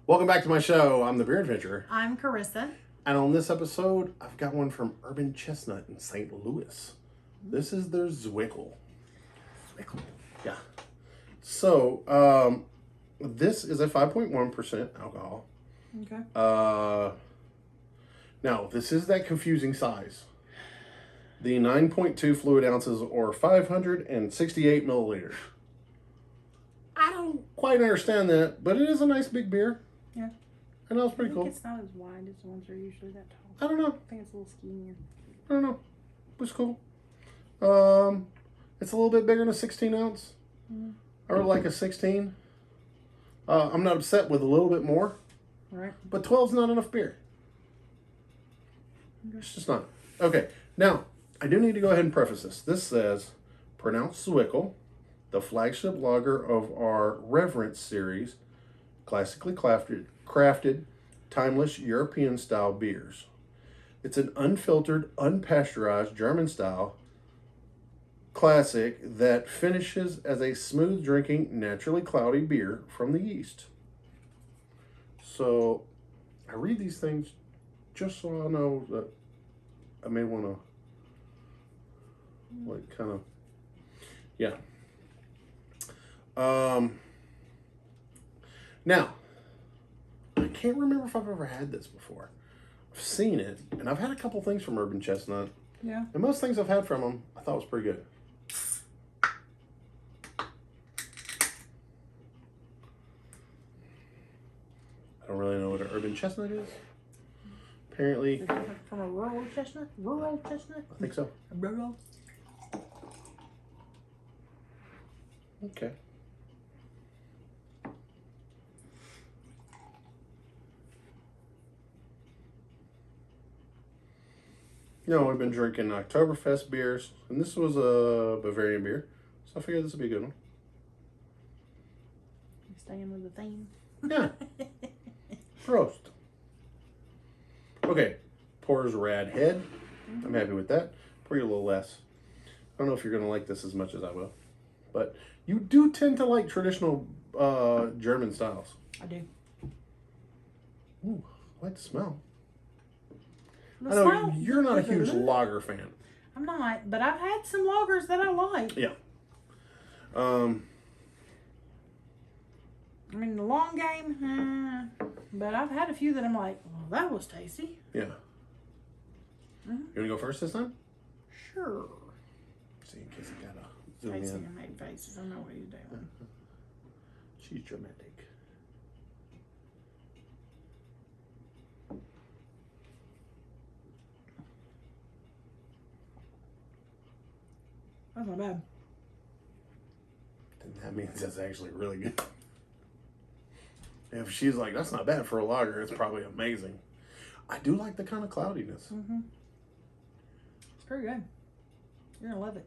Welcome back to my show. I'm the Beer Adventurer. I'm Carissa. And on this episode, I've got one from Urban Chestnut in St. Louis. This is their Zwickel. Zwickel. Yeah. So, this is a 5.1% alcohol. Okay. Now, this is that confusing size. The 9.2 fluid ounces or 568 milliliters. I don't quite understand that, but it is a nice big beer. Yeah. And that was pretty cool. It's not as wide as the ones that are usually that tall. I don't know. I think it's a little skinnier. I don't know. It was cool. It's a little bit bigger than a 16 ounce. Mm. Or like a 16. I'm not upset with a little bit more. Right. But 12's not enough beer. Okay. It's just not. Okay. Now, I do need to go ahead and preface this. This says, pronounced Zwickel, the flagship lager of our Reverence series, classically crafted, timeless European-style beers. It's an unfiltered, unpasteurized, German-style classic that finishes as a smooth-drinking, naturally cloudy beer from the yeast. So, I read these things just so I know that I may want to, like, kind of, yeah. Now, I can't remember if I've ever had this before. I've seen it, and I've had a couple things from Urban Chestnut. Yeah. And most things I've had from them, I thought was pretty good. I don't really know what an Urban Chestnut is. Apparently, From a rural chestnut? Rural chestnut? I think so. A rural? Okay. You know, we've been drinking Oktoberfest beers, and this was a Bavarian beer, so I figured this would be a good one. Staying with the theme. Yeah. Roast. Okay. Pours rad head. I'm happy with that. Pour you a little less. I don't know if you're going to like this as much as I will, but you do tend to like traditional German styles. I do. Ooh, I like the smell. The I know smell- you're not a huge lager fan. I'm not, but I've had some lagers that I like. Yeah. I mean, the long game, but I've had a few that I'm like, well, that was tasty. Yeah. Mm-hmm. You want to go first this time? Sure. See, in case I gotta zoom Casey in. made faces. I know what he's doing. She's dramatic. That's not bad. Then that means that's actually really good. If she's like, that's not bad for a lager, it's probably amazing. I do like the kind of cloudiness. Mm-hmm. It's pretty good. You're gonna love it.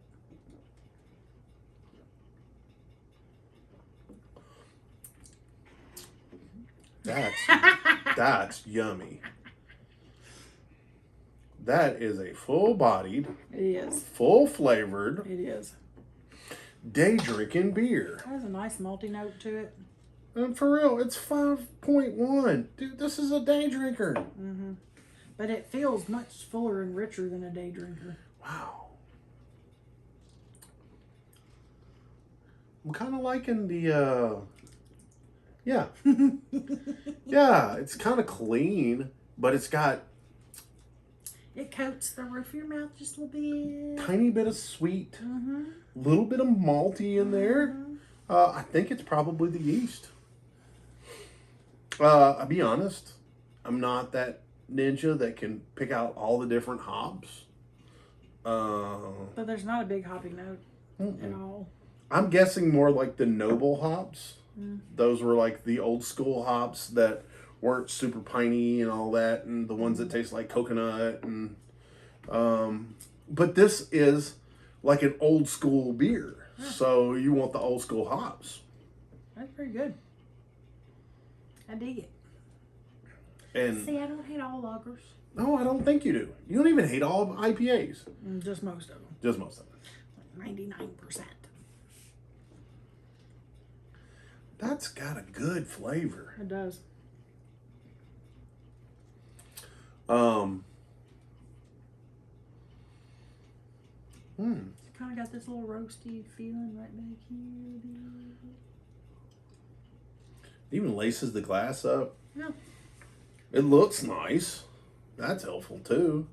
That's yummy. That is a full-bodied, It is. full-flavored, It is. day-drinking beer. It has a nice malty note to it. And for real, it's 5.1. Dude, this is a day drinker. Mm-hmm. But it feels much fuller and richer than a day drinker. Wow. I'm kind of liking the, yeah. Yeah, it's kind of clean, but it's got It coats the roof of your mouth just a little bit. tiny bit of sweet, Mm-hmm. little bit of malty in there. Mm-hmm. I think it's probably the yeast. I'll be honest, I'm not that ninja that can pick out all the different hops. But there's not a big hoppy note at all. I'm guessing more like the noble hops. Mm. Those were like the old school hops that weren't super piney and all that, and the ones that taste like coconut. And but this is like an old school beer, so you want the old school hops. That's pretty good. I dig it. And See, I don't hate all lagers. no, I don't think you do. You don't even hate all IPAs. Just most of them. Just most of them. Like 99%. That's got a good flavor. It does. Kind of got this little roasty feeling right back here. Even laces the glass up. Yeah. It looks nice. That's helpful too.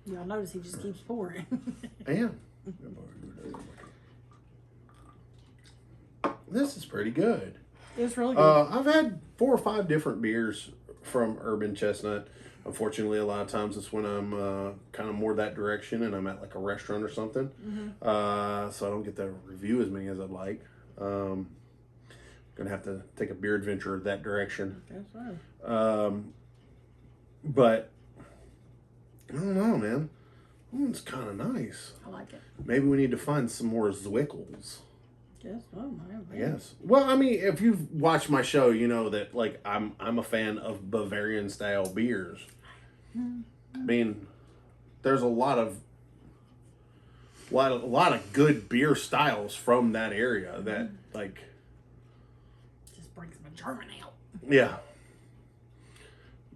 Y'all notice he just keeps pouring. And this is pretty good. It's really good. I've had 4 or 5 different beers from Urban Chestnut. Unfortunately, a lot of times it's when I'm kind of more that direction and I'm at like a restaurant or something. So I don't get to review as many as I'd like. Gonna have to take a beer adventure that direction. That's right. But I don't know, man. It's kind of nice. I like it. Maybe we need to find some more Zwickels. Yes. Oh my. I guess. Well, I mean, if you've watched my show, you know that like I'm a fan of Bavarian style beers. I mean, there's a lot of good beer styles from that area that like Just brings my German out. yeah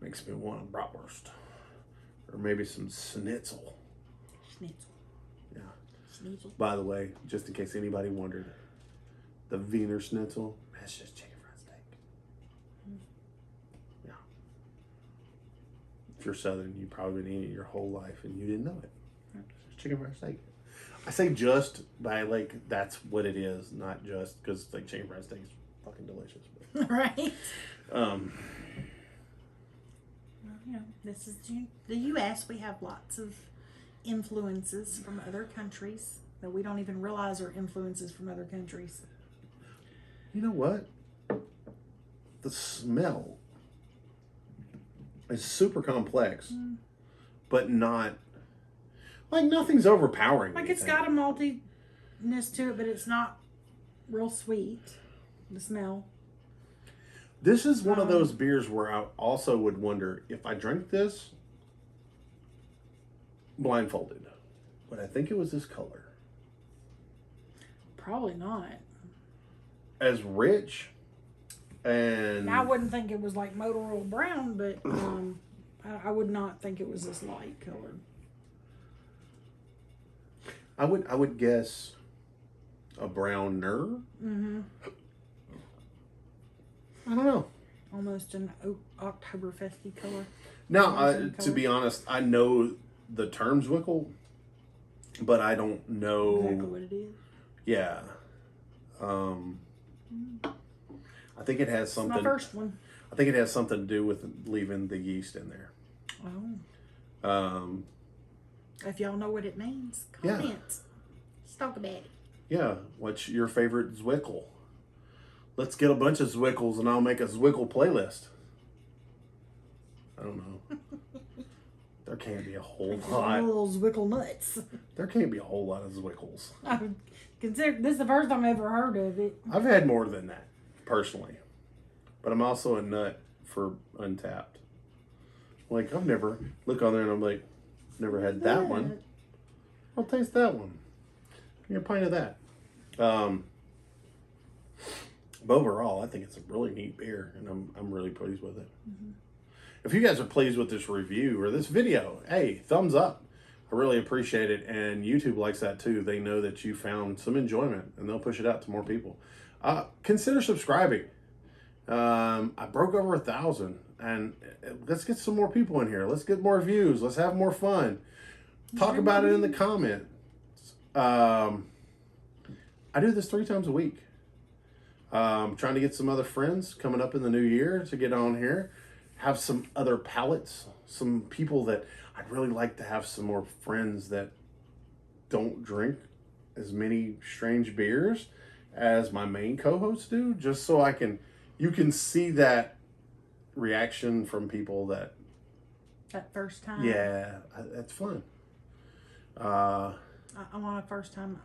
makes me want a bratwurst or maybe some schnitzel. Schnitzel. Yeah. Schnitzel. By the way, just in case anybody wondered, the Wiener Schnitzel, that's just chicken fried steak. Yeah. If you're Southern, you've probably been eating it your whole life and you didn't know it. It's chicken fried steak. I say just by like that's what it is, not just because like chicken fried steak is fucking delicious. But, Right. Well, You know, this is the U.S. We have lots of influences from other countries that we don't even realize are influences from other countries. you know what? The smell is super complex, but not like nothing's overpowering. Like it's got a maltiness to it, but it's not real sweet. The smell. This is one of those beers where I also would wonder if I drank this blindfolded, but I think it was this color. Probably not. As rich and I wouldn't think it was like motor oil brown, but I would not think it was this light colored. I would guess a browner. I don't know. Almost an Oktoberfesty color. Now, to be honest, I know the term Zwickel, but I don't know Exactly what it is. Yeah. I think it has something. My first one. I think it has something to do with leaving the yeast in there. Oh. If y'all know what it means, comment. Yeah. Let's talk about it. Yeah. What's your favorite Zwickel? Let's get a bunch of Zwickels and I'll make a Zwickel playlist. I don't know. There can't be a whole lot. Little Zwickel nuts. There can't be a whole lot of Zwickels. I would consider this is the first time I ever heard of it. I've had more than that, personally. But I'm also a nut for Untapped. Like, I've never, look on there and I'm like, never had that one. I'll taste that one. Give me a pint of that. But overall, I think it's a really neat beer, and I'm really pleased with it. If you guys are pleased with this review or this video, hey, thumbs up. I really appreciate it, and YouTube likes that too. They know that you found some enjoyment, and they'll push it out to more people. Consider subscribing. I broke over 1,000, and let's get some more people in here. Let's get more views. Let's have more fun. Talk about it in the comments. I do this 3 times a week. Trying to get some other friends coming up in the new year to get on here. Have some other palates. Some people that I'd really like to have some more friends that don't drink as many strange beers as my main co-hosts do. Just so you can see that reaction from people that first time. yeah, that's fun. I want a first time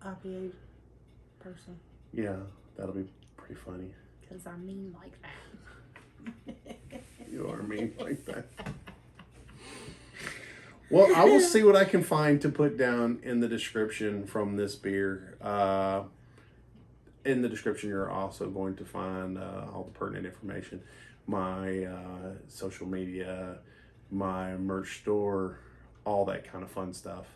IPA person. Yeah, that'll be pretty funny. Because I'm mean like that. You are mean like that. Well, I will see what I can find to put down in the description from this beer. in the description, you're also going to find all the pertinent information. My social media, my merch store, all that kind of fun stuff.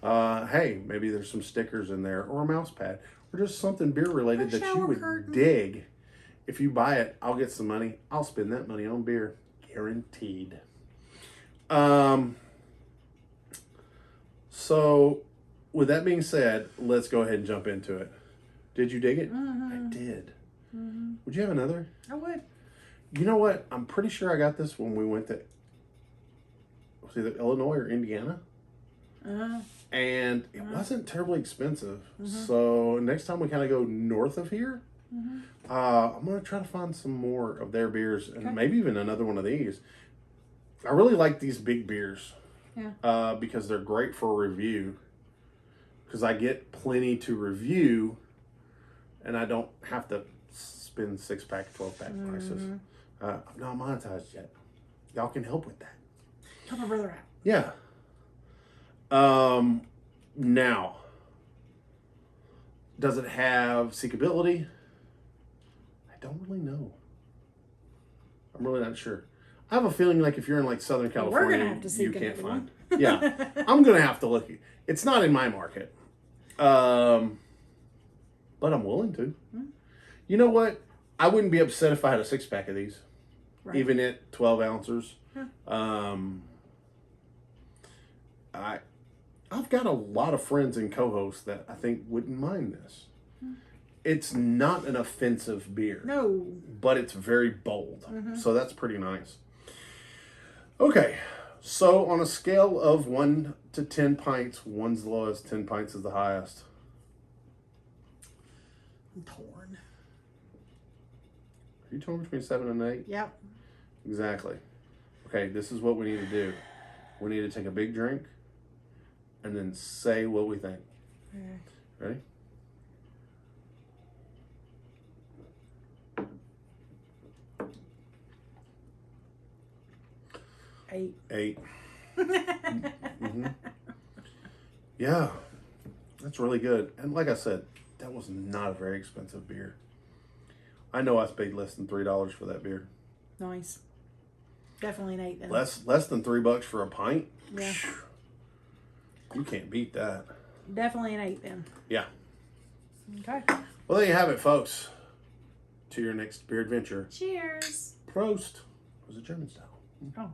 Hey, maybe there's some stickers in there or a mouse pad or just something beer related that you would curtain. dig. If you buy it, I'll get some money. I'll spend that money on beer. Guaranteed. So with that being said, let's go ahead and jump into it. Did you dig it? Mm-hmm. I did. Mm-hmm. Would you have another? I would. You know what? I'm pretty sure I got this when we went to was it Illinois or Indiana. And it wasn't terribly expensive. So next time we kind of go north of here, I'm going to try to find some more of their beers and maybe even another one of these. I really like these big beers because they're great for a review. Because I get plenty to review and I don't have to spend 6-pack, 12-pack prices. I'm not monetized yet. Y'all can help with that. Help my brother out. Yeah. Now, does it have seekability? I don't really know. I'm really not sure. I have a feeling like if you're in like Southern California, We're gonna have to seek you can't another find. one. Yeah, I'm gonna have to look. It's not in my market, but I'm willing to. You know what? I wouldn't be upset if I had a 6-pack of these, even at 12 ounces. I've got a lot of friends and co-hosts that I think wouldn't mind this. It's not an offensive beer. No. But it's very bold. So that's pretty nice. Okay. So on a scale of 1 to 10 pints, 1's the lowest, 10 pints is the highest. I'm torn. Are you torn between 7 and 8? Yep. Exactly. Okay, this is what we need to do. We need to take a big drink and then say what we think. Okay. Ready? Eight. Yeah, that's really good. And like I said, that was not a very expensive beer. I know I paid less than $3 for that beer. Nice. Definitely an 8 then. Less than $3 for a pint. Yeah. You can't beat that. Definitely an 8 then. Yeah. Okay. Well, there you have it, folks. To your next beer adventure. Cheers. Prost. It was a German style. Oh.